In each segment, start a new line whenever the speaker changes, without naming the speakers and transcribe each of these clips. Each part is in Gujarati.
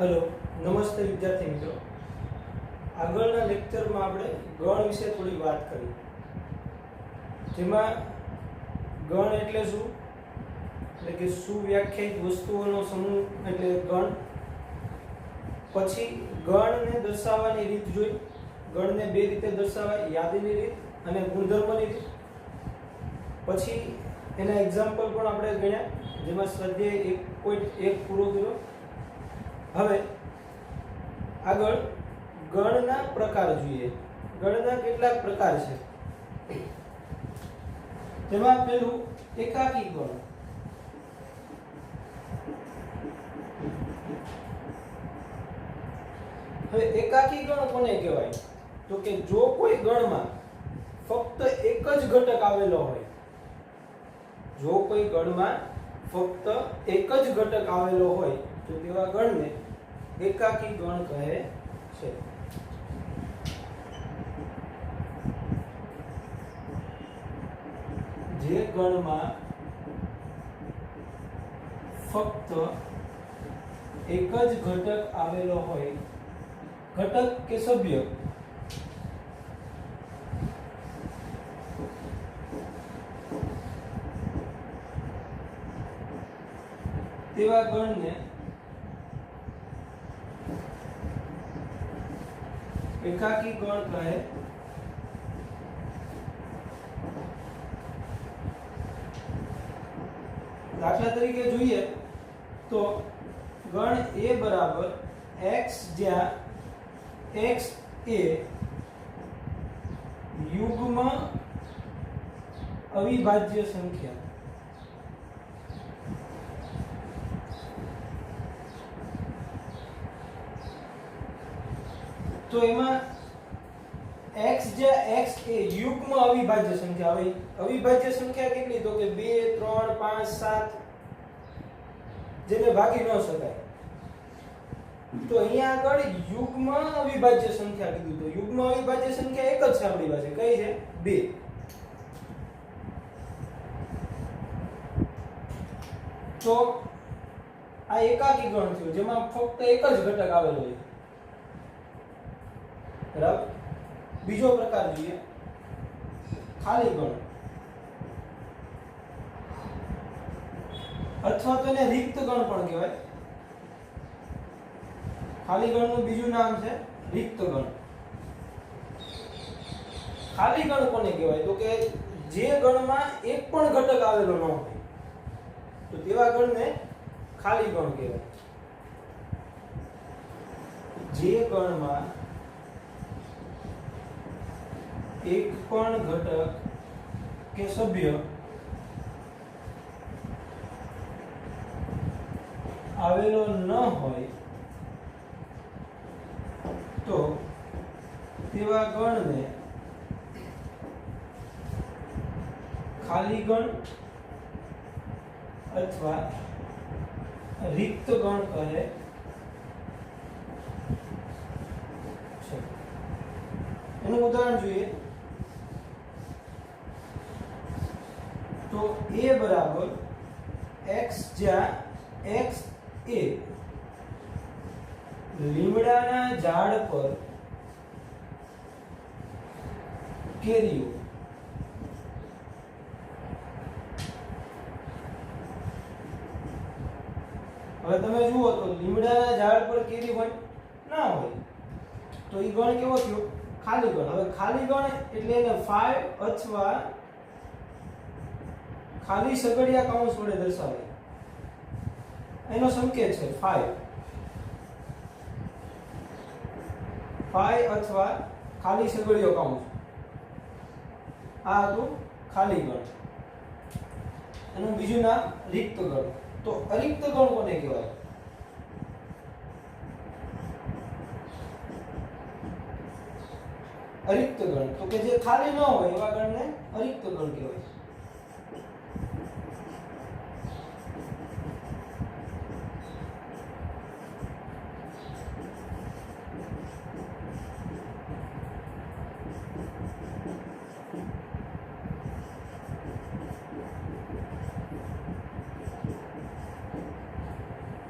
हेलो नमस्ते विद्यार्थी मित्रों। આગળના લેક્ચરમાં આપણે ગણ વિશે થોડી વાત કરી, જેમાં ગણ એટલે શું, એટલે કે સુવ્યાખ્યાયિત વસ્તુઓનો સમૂહ એટલે ગણ. પછી ગણને દર્શાવવાની રીત જોઈ. ગણને બે રીતે દર્શાવાય, યાદીની રીત અને ગુણધર્મની રીત. પછી એના એક્ઝામ્પલ પણ આપણે ગણ્યા, જેમાં સ્વાધ્યાય 1.1 પૂરો કર્યો. હવે આગળ ગણના પ્રકાર જોઈએ. ગણના કેટલાક પ્રકાર છે, તેમાં પહેલું એકાકી ગણ. હવે એકાકી ગણ કોને કહેવાય? તો કે જો કોઈ ગણમાં ફક્ત એક જ ઘટક આવેલો હોય, જો કોઈ ગણમાં ફક્ત એક જ ઘટક આવેલો હોય તો તેવા ગણને એકાકી ગણ કહે છે. જે ગણમાં ફક્ત એક જ ઘટક આવેલો હોય, ઘટક કે સભ્ય, તેવા ગણને એકાકી ગણ કહે. દાખલા તરીકે જોઈએ તો ગણ a બરાબર x, જ્યાં x એ યુગ્મ અવિભાજ્ય સંખ્યા. તો એમાં x જ્યાં x એ યુગ્મ અવિભાજ્ય સંખ્યા. હવે અવિભાજ્ય સંખ્યા કેટલી? તો કે 2 3 5 7, જેને ભાગી ન શકાય. તો અહીંયા આગળ યુગ્મ અવિભાજ્ય સંખ્યા કીધું. તો યુગ્મ અવિભાજ્ય સંખ્યા એક જ છે આપણી પાસે. કઈ છે? 2. તો આ એકાકી ગણ થયો, જેમાં ફક્ત એક જ ઘટક આવેલો છે. બરાબર. બીજો પ્રકાર જોઈએ, ખાલી ગણ, અથવા તો એને રિક્ત ગણ પણ કહેવાય. ખાલી ગણનું બીજું નામ છે રિક્ત ગણ. ખાલી ગણ કોને કહેવાય? તો કે જે ગણમાં એક પણ ઘટક આવેલો ન હોય, તો તેવા ગણને ખાલી ગણ કહેવાય. જે ગણમાં એક પણ ઘટક કે સભ્ય આવેલો ન હોય, તો તેવા ગણને ખાલી ગણ અથવા રિક્ત ગણ કહે છે. એનું ઉદાહરણ જોઈએ તો a બરાબર x, જ્યાં x એ લીમડાના ઝાડ પર કેરીઓ. હવે તમે જુઓ તો લીમડાના ઝાડ પર કેરી હોય ના હોય, તો એ ગણ કેવો થયો? ખાલી ગણ. હવે ખાલી ગણ એટલે એને 5 અથવા ખાલી સગડિયા કૌંસ વડે દર્શાવે. એનો સંકેત છે 5 અથવા ખાલી સગડિયો કૌંસ. આ હતું ખાલી ગણ. એનું બીજું નામ રિક્ત ગણ. તો અરિક્ત ગણ કોને કહેવાય? અરિક્ત ગણ તો કે જે ખાલી ન હોય એવા ગણને અરિક્ત ગણ કહેવાય.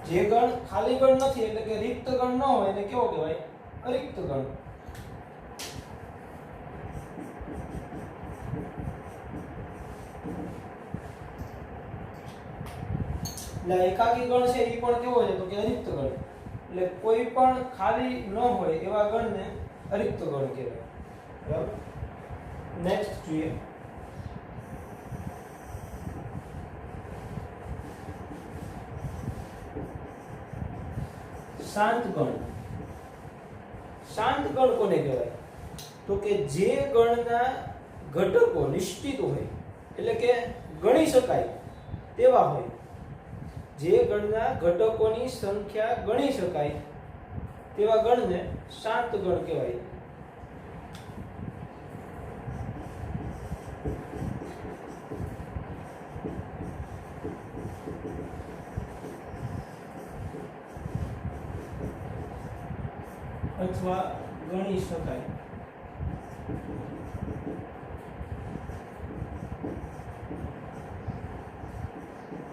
જે ગણ ખાલી ગણ નથી એટલે કે રિક્ત ગણ ન હોય એને કેવો કહેવાય? અરિક્ત ગણ. એટલે એકાકી ગણ છે એ પણ કેવો છે? તો કે અરિક્ત ગણ. એટલે કોઈ પણ ખાલી ન હોય એવા ગણને અરિક્ત ગણ કહેવાય. બરાબર. નેક્સ્ટ જોઈએ શાંત ગણ. શાંત ગણ કોને કહેવાય? તો કે જે ગણના ઘટકો નિશ્ચિત હોય એટલે કે ગણી શકાય તેવા હોય. જે ગણના ઘટકોની સંખ્યા ગણી શકાય તેવા ગણને શાંત ગણ કહેવાય. અથવા ગણી શકાય.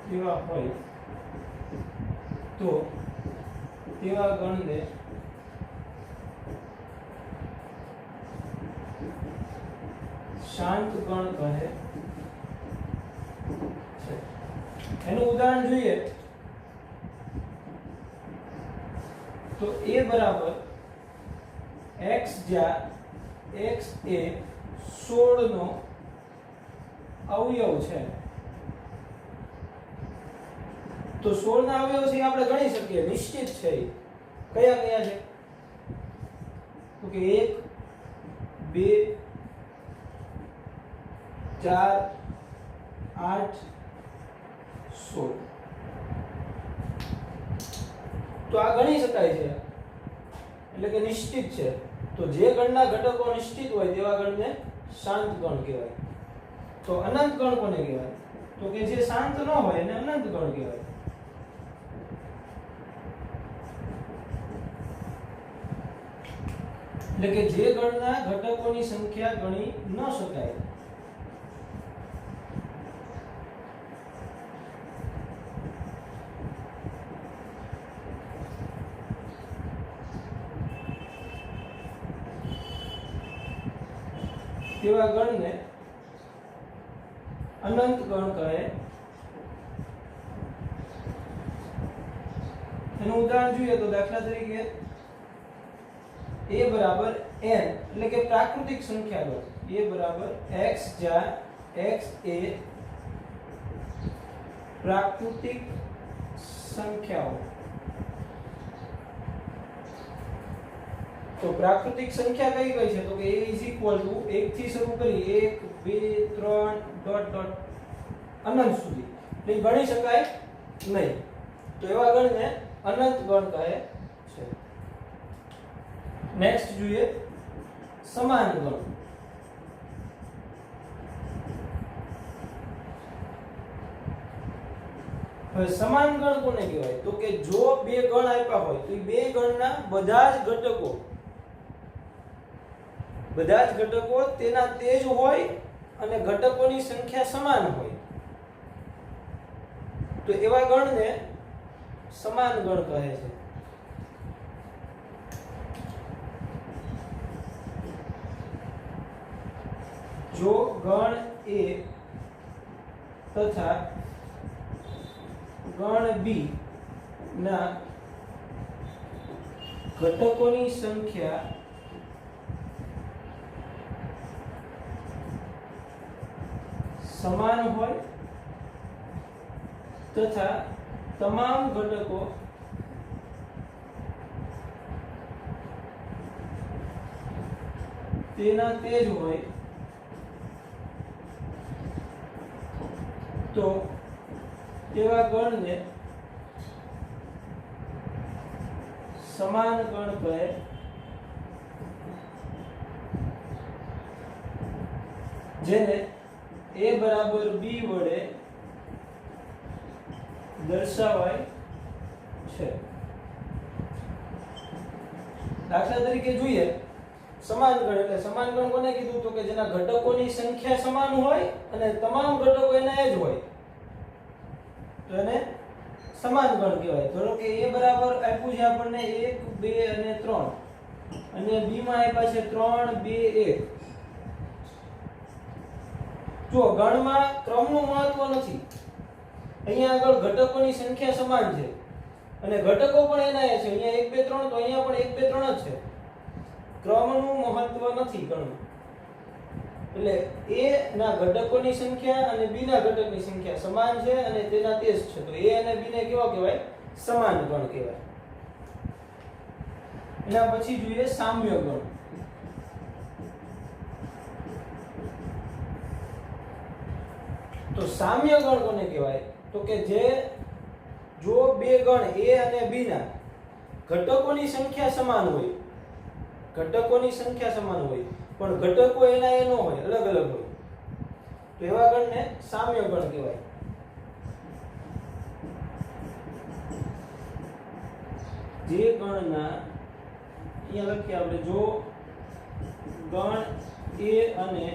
તેવા હોય તો તેવા ગણને શાંત ગણ કહે છે. એનું ઉદાહરણ જોઈએ તો a બરાબર x જ્યાં x એ 16 નો અવયવ છે. તો 16 ના અવયવ છે આપણે ગણી શકીએ, નિશ્ચિત છે. કયા કયા છે? તો કે 1 2 4 8 16. તો આ ગણી શકાય છે એટલે કે નિશ્ચિત છે. તો જે ગણના ઘટકો નિશ્ચિત હોય તેવા ગણને શાંત ગણ કહેવાય. તો અનંત ગણ કોને કહેવાય? તો કે જે શાંત ન હોય એને અનંત ગણ કહેવાય. એટલે કે જે ગણના ઘટકોની સંખ્યા ગણી ન શકાય. તેવા ગણને અનંત ગણ કહે. એનું ઉદાહરણ જોઈએ તો દાખલા તરીકે a બરાબર n એટલે કે પ્રાકૃતિક સંખ્યા ગણ. a બરાબર x જ્યાં x એ પ્રાકૃતિક સંખ્યાઓ. તો પ્રાકૃતિક સંખ્યા કઈ કઈ છે? તો કે a = 1 થી શરૂ કરી 1 2 3 ડોટ ડોટ અનંત સુધી. એટલે ગણી શકાય નહીં. તો એવા ગણને અનંત ગણ કહે છે. નેક્સ્ટ જોઈએ સમાન ગણ. હવે સમાન ગણ કોને કહેવાય? તો કે જો બે ગણ આપ્યા હોય તો એ બે ગણના બધા જ ઘટકો તેના તે જ હોય અને ઘટકોની સંખ્યા સમાન હોય. તો એવા ગણને સમાન ગણ કહે છે. જો ગણ a તથા ગણ b ના ઘટકોની સંખ્યા સમાન હોય તથા તમામ ઘટકો તેના તે જ હોય તો તેવા ગણને સમાન ગણ કહે. જેને a બરાબર b વડે દર્શાવાય છે. દાખલા તરીકે જોઈએ સમાન ગણ એટલે સમાન ગણ કોને કીધું? તો કે જેના ઘટકોની સંખ્યા સમાન હોય અને તમામ ઘટકો એના એ જ હોય તો એને સમાન ગણ કહેવાય. ધારો કે a બરાબર આપ્યું છે આપણને 1 2 અને 3 અને b માં આપ્યા છે 3 2 1. જો ગણમાં ક્રમનું મહત્વ નથી. અહીંયા આગળ ઘટકોની સંખ્યા સમાન છે અને ઘટકો પણ એના છે. અહીંયા 1 2 3 તો અહીંયા પણ 1 2 3 જ છે. ક્રમનું મહત્વ નથી ગણમાં. એટલે a ના ઘટકોની સંખ્યા અને b ના ઘટકની સંખ્યા સમાન છે અને તેના તે જ છે. તો a અને b ને કેવા કહેવાય? સમાન ગણ કહેવાય. એના પછી જોઈએ સામ્ય ગણ. તો સામ્ય ગણ કોને કહેવાય? તો કે જે જો બે ગણ a અને b ના ઘટકોની સંખ્યા સમાન હોય, ઘટકોની સંખ્યા સમાન હોય પણ ઘટકો એના એ ન હોય, અલગ અલગ હોય, તો એવા ગણને સામ્ય ગણ કહેવાય. જે ગણના અહીંયા લખીએ આપણે, જો ગણ a અને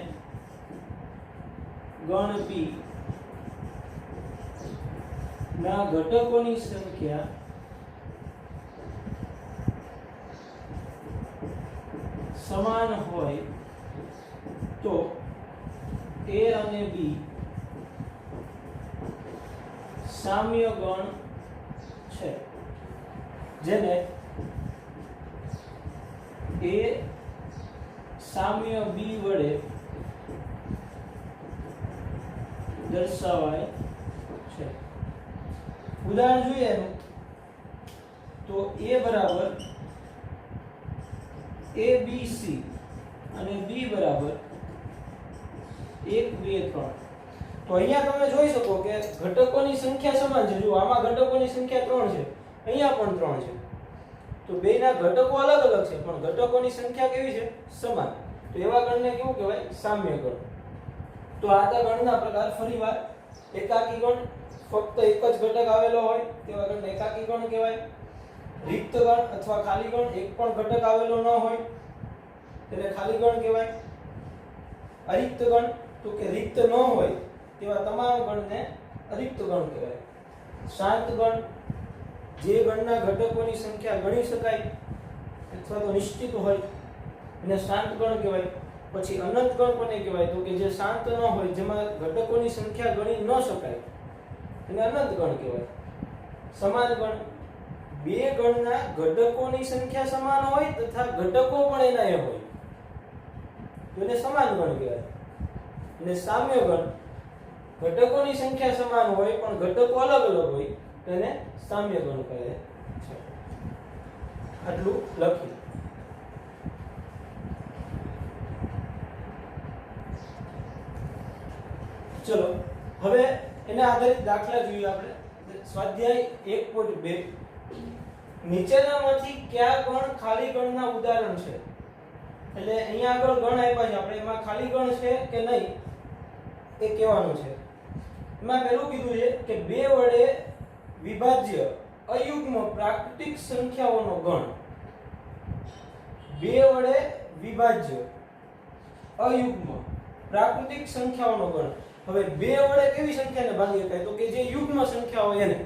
ગણ b ના ઘટકોની સંખ્યા સમાન હોય તો a અને b સામ્ય ગણ છે. જેને a સામ્ય b વડે દર્શાવાય છે. ઉદાહરણ જોઈએ એનું તો a બરાબર abc અને b બરાબર 1 2 3. તો અહીંયા તમે જોઈ શકો કે ઘટકોની સંખ્યા સમાન છે. જો આમાં ઘટકોની સંખ્યા 3 છે, અહીંયા પણ 3 છે. તો બેના ઘટકો અલગ અલગ છે પણ ઘટકોની સંખ્યા કેવી છે? સમાન. તો એવા ગણને કેવું કહેવાય? સામ્ય ગણ. તો આ હતા ગણના પ્રકાર. ફરીવાર, એકાકી ગણ, ફક્ત એક જ ઘટક આવેલો હોય તેવા ગણને એકાકી ગણ કહેવાય. રિક્ત ગણ અથવા ખાલી ગણ, એક પણ ઘટક આવેલો ન હોય તેને ખાલી ગણ કહેવાય. અરિક્ત ગણ, તો કે રિક્ત ન હોય તેવા તમામ ગણને અરિક્ત ગણ કહેવાય. શાંત ગણ, જે ગણના ઘટકોની સંખ્યા ગણી શકાય અથવા તો નિશ્ચિત હોય એને શાંત ગણ કહેવાય. પછી અનંત ગણ કોને કહેવાય? તો કે જે શાંત ન હોય, જેમાં ઘટકોની સંખ્યા ગણી ન શકાય એને અનંત ગણ કહેવાય. સમાન ગણ, બે ગણના ઘટકોની સંખ્યા સમાન હોય તથા ઘટકો પણ એના એ હોય તો એને સમાન ગણ કહેવાય. અને સામ્ય ગણ, ઘટકોની સંખ્યા સમાન હોય પણ ઘટકો અલગ અલગ હોય તો એને સામ્ય ગણ કહે છે. આટલું લખી. ચલો હવે એના આધારિત દાખલા જોઈએ આપણે. સ્વાધ્યાય 1.2. નીચેનામાંથી કયા ગણ ખાલી ગણના ઉદાહરણ છે? એટલે અહીંયા આગળ ગણ આપ્યા છે આપણે, એમાં ખાલી ગણ છે કે નહીં એ કહેવાનું છે. એમાં પહેલું કીધું છે કે 2 વડે વિભાજ્ય અયુગ્મ પ્રાકૃતિક સંખ્યાઓનો ગણ. 2 વડે વિભાજ્ય અયુગ્મ પ્રાકૃતિક સંખ્યાઓનો ગણ. હવે 2 વડે કેવી સંખ્યાને ભાગી શકાય? તો કે જે યુગ્મ સંખ્યા હોય એને.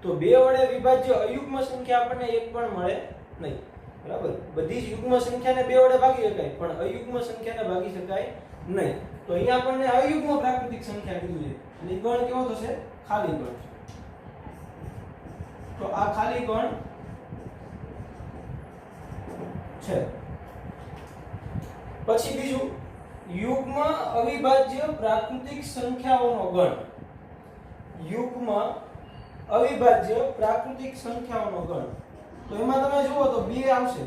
તો 2 વડે વિભાજ્ય અયુગ્મ સંખ્યા આપણને એક પણ મળે નહીં. બરાબર? બધી જ યુગ્મ સંખ્યાને 2 વડે ભાગી શકાય પણ અયુગ્મ સંખ્યાને ભાગી શકાય નહીં. તો અહીંયા આપણને અયુગ્મ પ્રાકૃતિક સંખ્યા કીધું છે. અને ગણ કેવો થશે? ખાલી ગણ. તો આ ખાલી ગણ છે. પછી બીજું, યુગ્મ અવિભાજ્ય પ્રાકૃતિક સંખ્યાઓનો ગણ. યુગ્મ અવિભાજ્ય પ્રાકૃતિક સંખ્યાઓનો ગણ. તો એમાં તમે જુઓ તો 2 આવશે.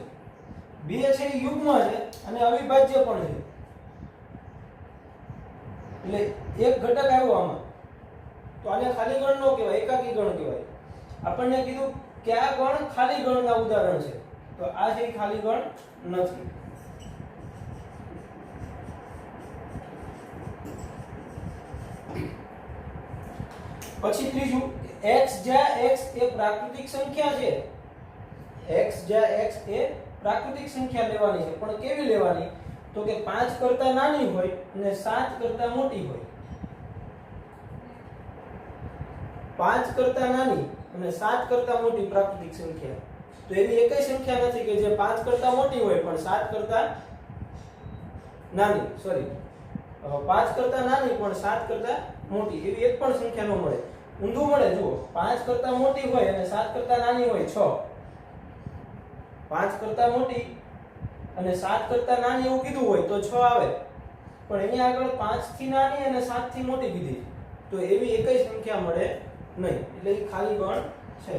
2 છે એ યુગ્મ છે અને અવિભાજ્ય પણ છે. એટલે એક ઘટક આવ્યો આમાં. તો આને ખાલી ગણ નો કહેવાય, એકાકી ગણ કહેવાય. આપણને કીધું કે આ ગણ ખાલી ગણના ઉદાહરણ છે. તો આ છે ખાલી ગણ નથી. પછી ત્રીજું, x જ્યાં x એ પ્રાકૃતિક સંખ્યા છે. x જ્યાં x એ પ્રાકૃતિક સંખ્યા લેવાની છે. પણ કેવી લેવાની? તો કે 5 કરતા નાની હોય અને 7 કરતા મોટી હોય. 5 કરતા નાની અને 7 કરતા મોટી પ્રાકૃતિક સંખ્યા, તો એવી એકય સંખ્યા નથી કે જે 5 કરતા મોટી હોય પણ 7 કરતા નાની, સોરી 5 કરતા નાની પણ 7 કરતા મોટી, એવી એક પણ સંખ્યા ન મળે. ઊંધું મળે. જુઓ, 5 કરતા મોટી હોય અને 7 કરતા નાની હોય 6. 5 કરતા મોટી અને 7 કરતા નાની એવું કીધું હોય તો 6 આવે, પણ એની આગળ 5 થી નાની અને 7 થી મોટી કીધી, તો એવી એકય સંખ્યા મળે નહીં, એટલે એ ખાલી ગણ છે.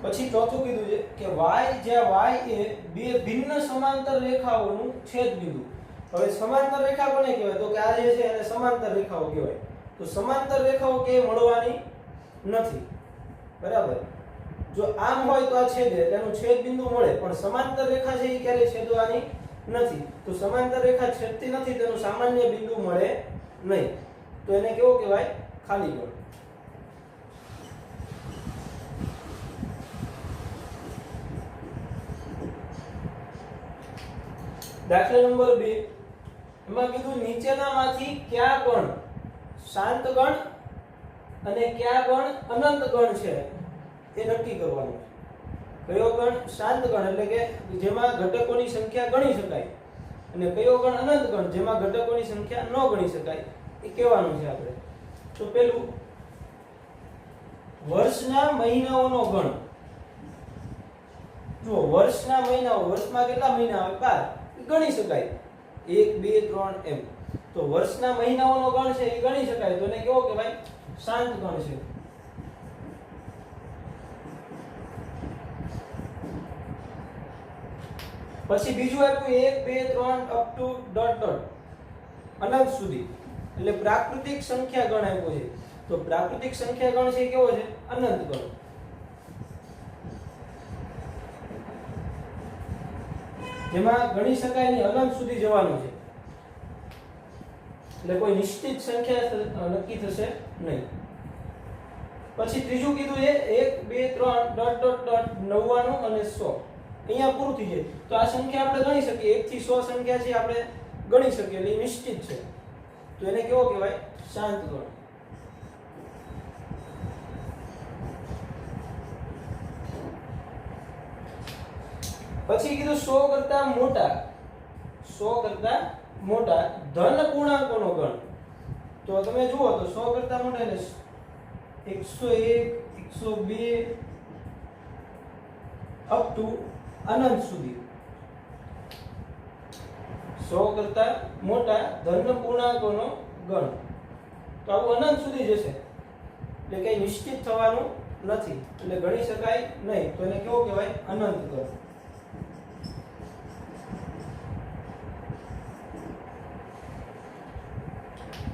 પછી ચોથું કીધું છે કે y, જ્યાં y એ બે ભિન્ન સમાંતર રેખાઓનું છેદ બિંદુ. હવે સમાંતર રેખા કોને કહેવાય? તો કે આ જે છે એને સમાંતર રેખાઓ કહેવાય. તો સમાંતર રેખાઓ કે મળવાની નથી, બરાબર. જો આમ હોય તો આ છેદે એટલે એનું છેદ બિંદુ મળે, પણ સમાંતર રેખા છે એ ક્યારેય છેદવાની નથી. તો સમાંતર રેખા છેદતી નથી, તેનું સામાન્ય બિંદુ મળે નહીં, તો એને કેવો કહેવાય? ખાલી ગણ. દાખલા નંબર 2 એમાં કીધું નીચેનામાંથી કયા ગણ શાંત ગણ અને કયા ગણ અનંત ગણ છે એ નક્કી કરવાનું છે. કયો ગણ શાંત ગણ એટલે કે જેમાં ઘટકોની સંખ્યા ગણી શકાય, અને કયો ગણ અનંત ગણ જેમાં ઘટકોની સંખ્યા ન ગણી શકાય એ કહેવાનું છે આપણે. તો પેલું વર્ષના મહિનાઓનો ગણ. જો વર્ષના મહિનાઓ, વર્ષમાં કેટલા મહિના આવે? 12, ગણી શકાય 1 2 3 એમ. તો વર્ષના મહિનાઓનો ગણ છે એ ગણી શકાય, તો એને કેવો કહેવાય? શાંત ગણ છે. પછી બીજું આપ્યું 1 2 3 અપ ટુ ડોટ ડોટ અનંત સુધી, એટલે પ્રાકૃતિક સંખ્યા ગણ આપ્યો છે. તો પ્રાકૃતિક સંખ્યા ગણ છે કેવો છે? અનંત ગણ. જેમાં ગણી શકાય નહીં, અનંત સુધી જવાનું છે, એટલે કોઈ નિશ્ચિત સંખ્યા નક્કી થશે નહીં. પછી ત્રીજું કીધું છે 1 2 3 ડોટ ડોટ ડોટ 99 અને 100. અહીંયા પૂરું થઈ જાય. તો આ સંખ્યા આપણે ગણી શકીએ, 1 થી 100 સંખ્યા છે આપણે ગણી શકીએ, એટલે નિશ્ચિત છે, તો એને કેવો કહેવાય? શાંત ગણ. પછી કીધું 100 કરતા મોટા, 100 કરતા મોટા ધન પૂર્ણાંકોનો ગણ. તો તમે જુઓ તો 100 કરતા મોટા એટલે 101 102 અપ ટુ અનંત સુધી. 100 કરતા મોટા ધન પૂર્ણાંકોનો ગણ. તો આવું અનંત સુધી જશે, એટલે કઈ નિશ્ચિત થવાનું નથી, એટલે ગણી શકાય નહીં, તો એને કેવો કહેવાય? અનંત ગણ.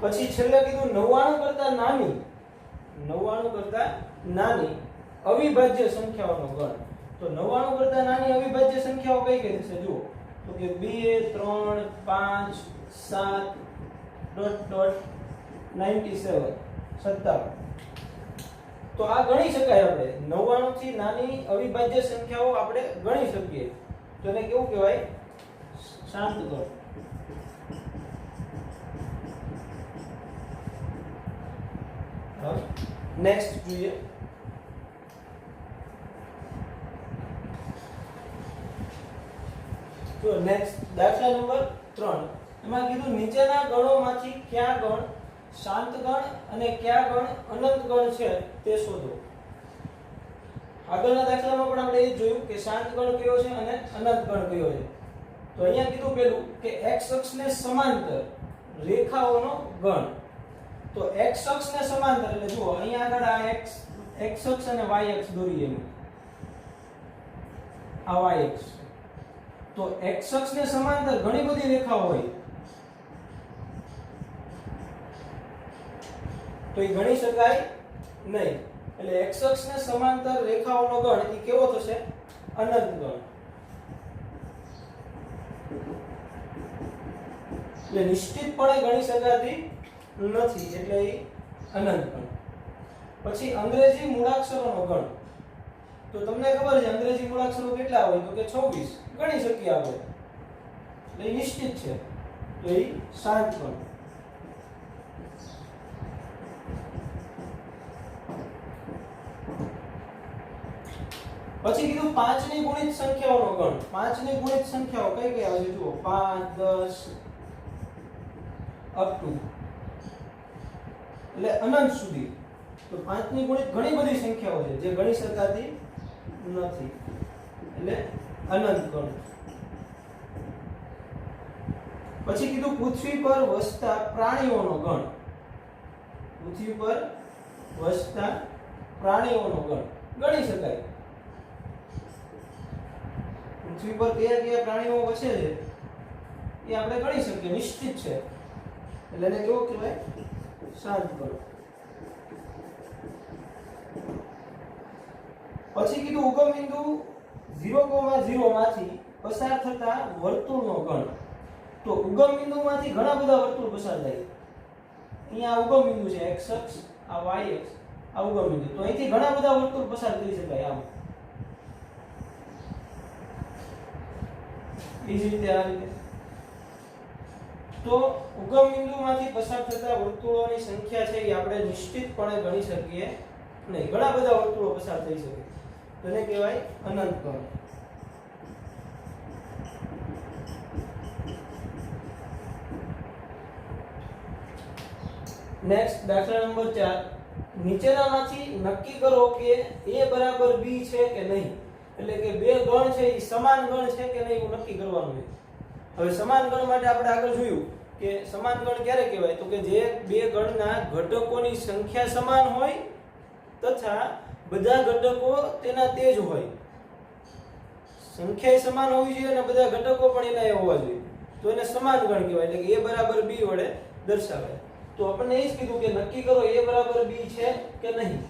પછી છેલ્લે કીધું 99 કરતા નાની, 99 કરતા નાની અવિભાજ્ય સંખ્યાઓનો ગણ. તો 99 કરતા નાની અવિભાજ્ય સંખ્યાઓ કઈ કઈ થશે? જુઓ તો કે 2 3 5 7 ડોટ ડોટ 97 57. તો આ ગણી શકાય આપણે. 99 થી નાની અવિભાજ્ય સંખ્યાઓ આપણે ગણી શકીએ, તો એને કેવું કહેવાય? શાંત ગણ. નેક્સ્ટ જોઈએ. તો નેક્સ્ટ દાખલા નંબર 3 એમાં કીધું નીચેના ગણોમાંથી કયા ગણ શાંત ગણ અને કયા ગણ અનંત ગણ છે તે શોધો. આગળના દાખલામાં પણ આપણે એ જોયું કે શાંત ગણ કયો છે અને અનંત ગણ કયો છે. તો અહીંયા કીધું પેલું કે x અક્ષને સમાંતર રેખાઓનો ગણ. તો x અક્ષને સમાંતર એટલે જુઓ અહીંયા આગળ આ x અક્ષ અને y અક્ષ દોરીએ. આ y અક્ષ. તો x અક્ષને સમાંતર ઘણી બધી રેખાઓ હોય, તો એ ગણી શકાય નહીં, એટલે x અક્ષને સમાંતર રેખાઓનો ગણ એ કેવો થશે? અનંત ગણ. એટલે નિશ્ચિતપણે ગણી શકાતી નથી, એટલે એ અનંત ગણ. પછી અંગ્રેજી મૂળાક્ષરોનો ગણ. તો તમને ખબર છે અંગ્રેજી મૂળાક્ષરો કેટલા હોય? તો કે 26 ગણી શકીએ આપણે, એટલે નિશ્ચિત છે. તો એ શાંત ગણ. પછી કીધું 5 ની ગુણિત સંખ્યાઓનો ગણ. 5 ની ગુણિત સંખ્યાઓ કઈ કઈ આવે છે જુઓ, 5 10 અપ ટુ એટલે અનંત સુધી. તો 5 ની ગુણિત ઘણી બધી સંખ્યાઓ છે જે ગણી શકાતી નથી, એટલે અનંત ગણ. પછી કીધું પૃથ્વી પર વસતા પ્રાણીઓનો ગણ. પૃથ્વી પર વસતા પ્રાણીઓનો ગણ ગણી શકાય. પૃથ્વી પર કયા કયા પ્રાણીઓ વસે છે એ આપણે ગણી શકીએ, નિશ્ચિત છે. એટલે એને કેવું કહેવાય? શાંત ગણ. પછી કીધું ઉગમ બિંદુ 0,0 માંથી પસાર થતા વર્તુળનો ગણ. તો ઉગમ બિંદુમાંથી ઘણા બધા વર્તુળ પસાર થાય. અહીંયા ઉગમ બિંદુ છે x અક્ષ, આ y અક્ષ, આ ઉગમ બિંદુ. તો અહીંથી ઘણા બધા વર્તુળ પસાર કરી શકાય આમ. એ જ રીતે આ રીતે. તો ઉગમ બિંદુમાંથી પસાર થતા વર્તુળોની સંખ્યા છે એ આપણે નિશ્ચિતપણે ગણી શકીએ નહીં. ઘણા બધા વર્તુળો પસાર થઈ શકે. તેને કહેવાય અનંત ગણ. નેક્સ્ટ દાખલા નંબર 4. નીચેનામાંથી નક્કી કરો કે a બરાબર b છે કે નહીં. એટલે કે બે ગણ છે એ સમાન ગણ છે કે નહીં એવું નક્કી કરવાનું છે. હવે સમાન ગણ માટે આપણે આગળ જોયું કે સમાન ગણ ક્યારે કહેવાય? તો કે જે બે ગણના ઘટકોની સંખ્યા સમાન હોય તથા બધા ઘટકો તેના તે જ હોય. સંખ્યા સમાન હોવી જોઈએ અને બધા ઘટકો પણ એના એ હોવા જોઈએ, તો એને સમાન ગણ કહેવાય. એટલે કે a બરાબર b વડે દર્શાવાય. તો આપણને એ જ કીધું કે નક્કી કરો a બરાબર b છે કે નહીં.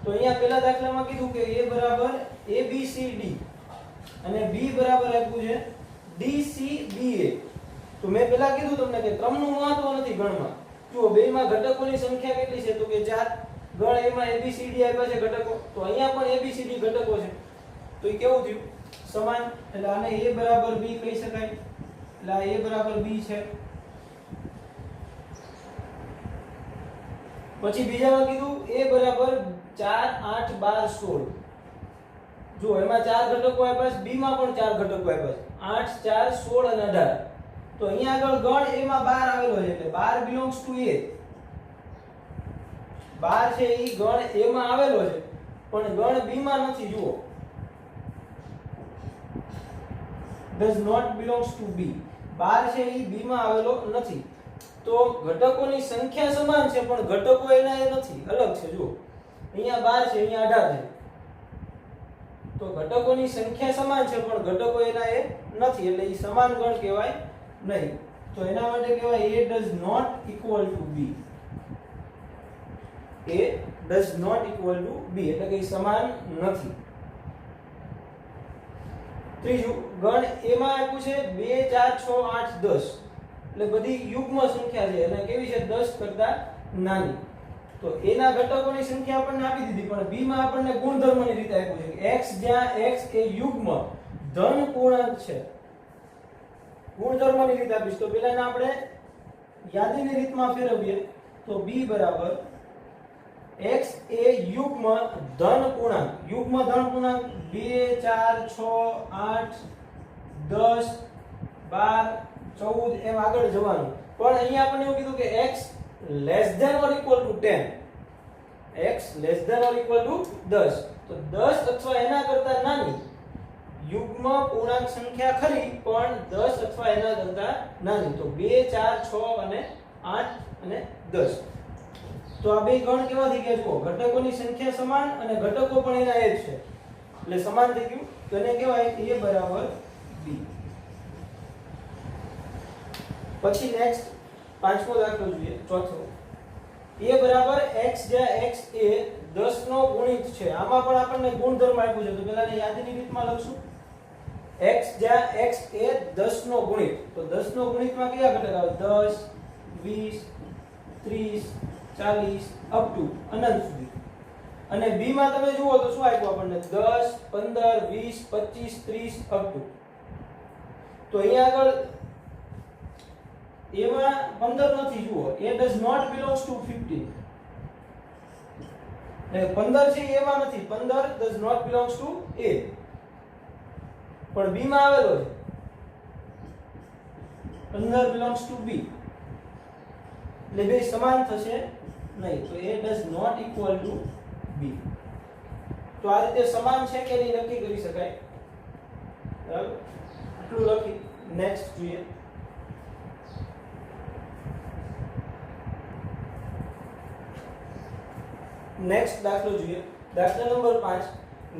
તો અહીંયા પહેલા દાખલામાં કીધું કે a બરાબર abcd અને b બરાબર આપ્યું છે dcba. તો મેં પહેલા કીધું તમને કે ક્રમનું મહત્વ નથી ગણમાં. જુઓ બેમાં ઘટકોની સંખ્યા કેટલી છે? તો કે 4. ગણ એમાં abcd આપ્યા છે ઘટકો, તો અહીંયા પણ abcd ઘટકો છે. તો એ કેવું થયું? સમાન. એટલે આને a બરાબર b કહી શકાય. એટલે આ a બરાબર b છે. પછી બીજામાં કીધું a બરાબર 4 8 12 16. જો એમાં 4 ઘટકો આપ્યા છે, b માં પણ 4 ઘટકો આપ્યા છે, 8 4 16 અને 18. તો અહીંયા આગળ ગણ એમાં 12 આવેલો છે એટલે 12 belongs to a. 12 છે એ ગણ a માં આવેલો છે પણ ગણ b માં નથી. જુઓ, does not belongs to b. 12 છે એ b માં આવેલો નથી. તો ઘટકોની સંખ્યા સમાન છે પણ ઘટકો એના એ નથી, અલગ છે. જુઓ, અહીંયા 12 છે, અહીંયા 18 છે. તો ઘટકોની સંખ્યા સમાન છે પણ ઘટકો એના એ નથી, એટલે એ સમાન ગણ કહેવાય નહીં. તો એના માટે કહેવાય a does not equal to b. a does not equal to b એટલે કે એ સમાન નથી. ત્રીજું, ગણ એમાં આપ્યું છે 2 4 6 8 10. એટલે બધી યુગ્મ સંખ્યા છે અને કેવી છે? 10 કરતા નાની. તો એના ઘટકોની સંખ્યા આપણને આપી દીધી, પણ b માં આપણને ગુણધર્મની રીતે આપ્યું છે કે x જ્યાં x એ યુગ્મ ધન પૂર્ણાંક છે. ગુણધર્મની રીતે આપીશ તો પહેલા આપણે યાદીની રીતમાં ફેરવીએ તો b બરાબર x એ યુગ્મ ધન પૂર્ણાંક. યુગ્મ ધન પૂર્ણાંક 2 4 6 8 10 12 14 એમ આગળ જવાનું. પણ અહીંયા આપણને એવું કીધું કે x less than or equal to 10. x less than or equal to 10. તો 10 અથવા એના કરતા નાની યુગ્મ પૂર્ણાંક સંખ્યા ખરી પણ 10 અથવા એના કરતા નાની. તો 2 4 6 અને 8 અને 10. તો આ બે ગણ કેવા થઈ ગયા? જુઓ, ઘટકોની સંખ્યા સમાન અને ઘટકો પણ એના એ જ છે એટલે સમાન થઈ ગયું. તો એને કહેવાય a બરાબર b. પછી નેક્સ્ટ પાંચમો દાખલો જોઈએ, ચોથો. a બરાબર x જ્યાં x એ 10 નો ગુણિત છે. આમાં પણ આપણને ગુણધર્મ આપ્યું છે તો પહેલા યાદીની રીતમાં લખશું. x જ્યાં x એ 10 નો ગુણિત. તો 10 નો ગુણિતમાં કયા ઘટક આવે? 10 20 30 40 અપ ટુ અનંત સુધી. અને b માં તમે જુઓ તો શું આપ્યું આપણને? 10 15 20 25 30 અપ ટુ. તો અહીંયા આગળ એમાં 15 નથી. જુઓ, A does not belongs to 15. એટલે 15 છે એમાં નથી. 15 ડઝ નોટ બિલોંગ્સ ટુ એ, પણ બી માં આવેલો છે. 15 બિલોંગ્સ ટુ બી, એટલે બે સમાન થશે નહીં. તો A does not equal to બી. તો આ રીતે સમાન છે કે નહીં નક્કી કરી શકાય. બરાબર, આટલું લખી નેક્સ્ટ જોઈએ. નેક્સ્ટ દાખલો જોઈએ. દાખલા નંબર 5.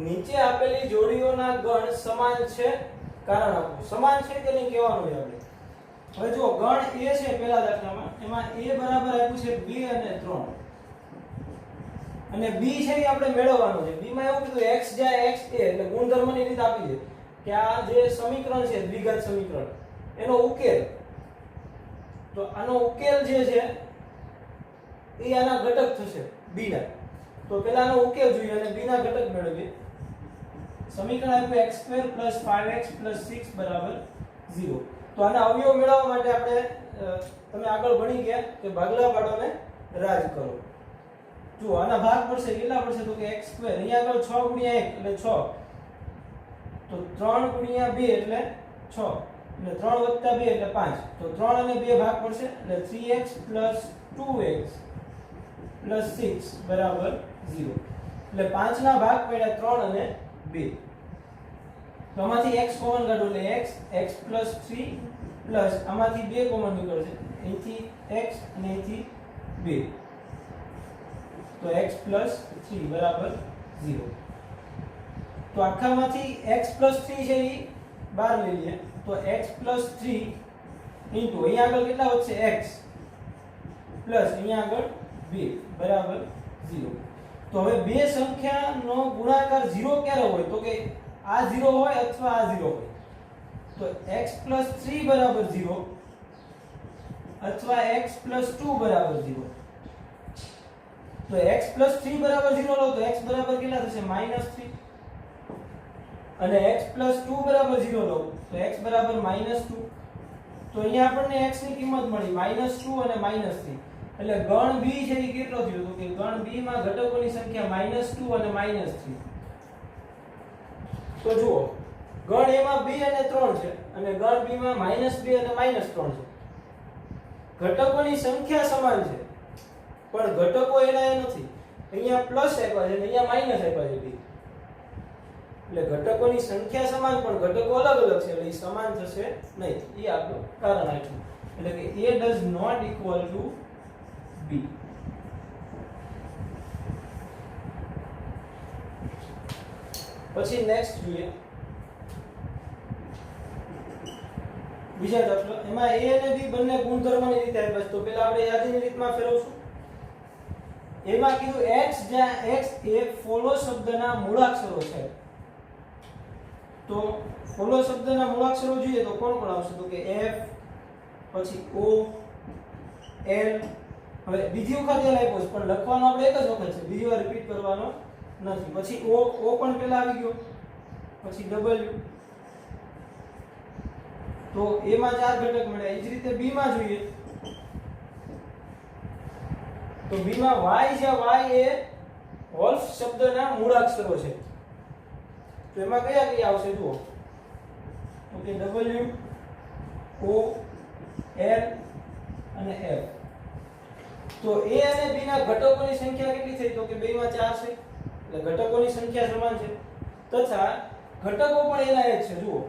નીચે આપેલી જોડીઓના ગણ સમાન છે, કારણ આપો. સમાન છે કે નહીં કહેવાનું છે આપણે. હવે જો ગણ a છે પહેલા દાખલામાં, એમાં a બરાબર આપ્યું છે 2 અને 3, અને b છે એ આપણે મેળવવાનું છે. b માં એવું કીધું x જ્યાં x a, એટલે ગુણધર્મની રીત આપી છે કે આ જે સમીકરણ છે દ્વિઘાત સમીકરણ, એનો ઉકેલ, તો આનો ઉકેલ જે છે એ આના ઘટક થશે b ના. તો પહેલા આનો ઉકેલ જોઈએ અને b ના ઘટક મેળવીએ. સમીકરણ આપ્યું x2 + 5x + 6 = 0. તો આના અવયવ મેળવવા માટે આપણે તમે આગળ ભણી ગયા કે ભાગલા પાડોને રાજ કરો. જો આના ભાગ પડશે કેટલા પડશે, તો કે x2, અહીંયા આગળ 6 × 1 એટલે 6, તો 3 × 2 એટલે 6, એટલે 3 + 2 એટલે 5. તો 3 અને 2 ભાગ પડશે એટલે 3x + 2x + 6 = 0. એટલે 5 ના ભાગ પડ્યા 3 અને 2. તો આમાંથી x કોમન કાઢો એટલે x + 3 પ્લસ આમાંથી 2 કોમન નીકળશે, અહીંથી x અને અહીંથી 2, તો x + 3 = 0. તો આખામાંથી x + 3 છે એ બહાર લઈ લઈએ. તો x + 3 ઇન્ટુ અહીંયા આગળ કેટલા વધશે x પ્લસ અહીંયા આગળ 2 બરાબર 0. તો હવે બે સંખ્યાનો ગુણાકાર 0 ક્યારે હોય, તો કે આ 0 હોય અથવા આ 0 હોય. તો x + 3 = 0 અથવા x + 2 = 0. તો x + 3 = 0 લો તો x બરાબર કેટલા થશે -3, અને x + 2 = 0 લો તો x બરાબર -2. તો અહીંયા આપણને x ની કિંમત મળી -2 અને -3. એટલે ગણ b છે એ કેટલો થયો, તો કે ગણ b માં ઘટકોની સંખ્યા -2 અને -3. તો જુઓ, ગણ a માં 2 અને 3 છે અને ગણ b માં -2 અને -3 છે. ઘટકોની સંખ્યા સમાન છે પણ ઘટકો એના એ નથી. અહીંયા પ્લસ આપ્યા છે અને અહીંયા માઈનસ આપ્યા છે. એટલે ઘટકોની સંખ્યા સમાન પણ ઘટકો અલગ અલગ છે, એટલે એ સમાન થશે નહીં. એ આપણું કારણ આપ્યું. એટલે કે a does not equal to b. પછી નેક્સ્ટ જોઈએ બીજા દાખલો. એમાં a અને b બંને ગુણધર્મની રીતે આપ્યા છે. તો પહેલા આપણે યાદીની રીતમાં ફેરવશું. એમાં કીધું x જ્યાં x એ ફોલો શબ્દના મૂળાક્ષરો છે. તો ફોલો શબ્દના મૂળાક્ષરો જોઈએ તો કોણ કોણ આવશે, તો કે f, પછી o, l. હવે બીજી વખત l આપ્યો છે પણ લખવાનો આપણે એક જ વખત છે, બીજી વાર રિપીટ કરવાનો નથી. પછી o પણ પહેલા આવી ગયો, પછી w. તો a માં 4 ઘટક મળ્યા. એ જ રીતે b માં જોઈએ તો b માં y છે. y એ વોલ્ફ શબ્દના મૂળાક્ષરો છે. તો એમાં કયા કયા આવશે જુઓ, તો કે w, o, l અને f. તો a અને b ના ઘટકોની સંખ્યા કેટલી થઈ, તો કે બે માં 4 છે, એટલે ઘટકોની સંખ્યા સમાન છે. તથા ઘટકો પણ એના જ છે. જુઓ,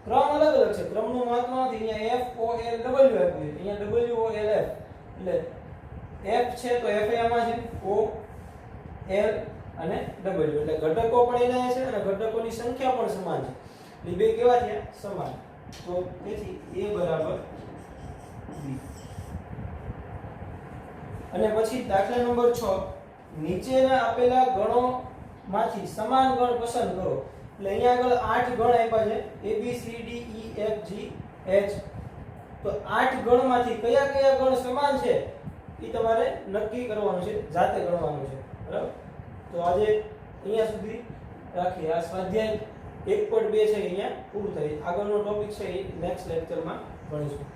ક્રમ અલગ અલગ છે, ક્રમનું મહત્વ નથી. અહીંયા f, o, l, w આપ્યું છે, અહીંયા w, o, l, f. એટલે f છે તો f આમાં છે, o, l અને w. એટલે ઘટકો પણ એના છે અને ઘટકોની સંખ્યા પણ સમાન છે. એટલે બે કેવા થયા સમાન. તો તેથી a બરાબર b. અને પછી દાખલા નંબર 6. નીચેના આપેલા ગણોમાંથી સમાન ગણ પસંદ કરો. એટલે અહીંયા આગળ 8 ગણ આપ્યા છે, a b c d e f g h. તો 8 ગણમાંથી કયા કયા ગણ સમાન છે એ તમારે નક્કી કરવાનું છે, જાતે ગણવાનું છે. બરાબર. તો આજે અહીંયા સુધી રાખીએ. આ સ્વાધ્યાય 1.2 છે અહીંયા પૂરું થાય. આગળનો ટોપિક છે એ નેક્સ્ટ લેક્ચરમાં ભણીશું.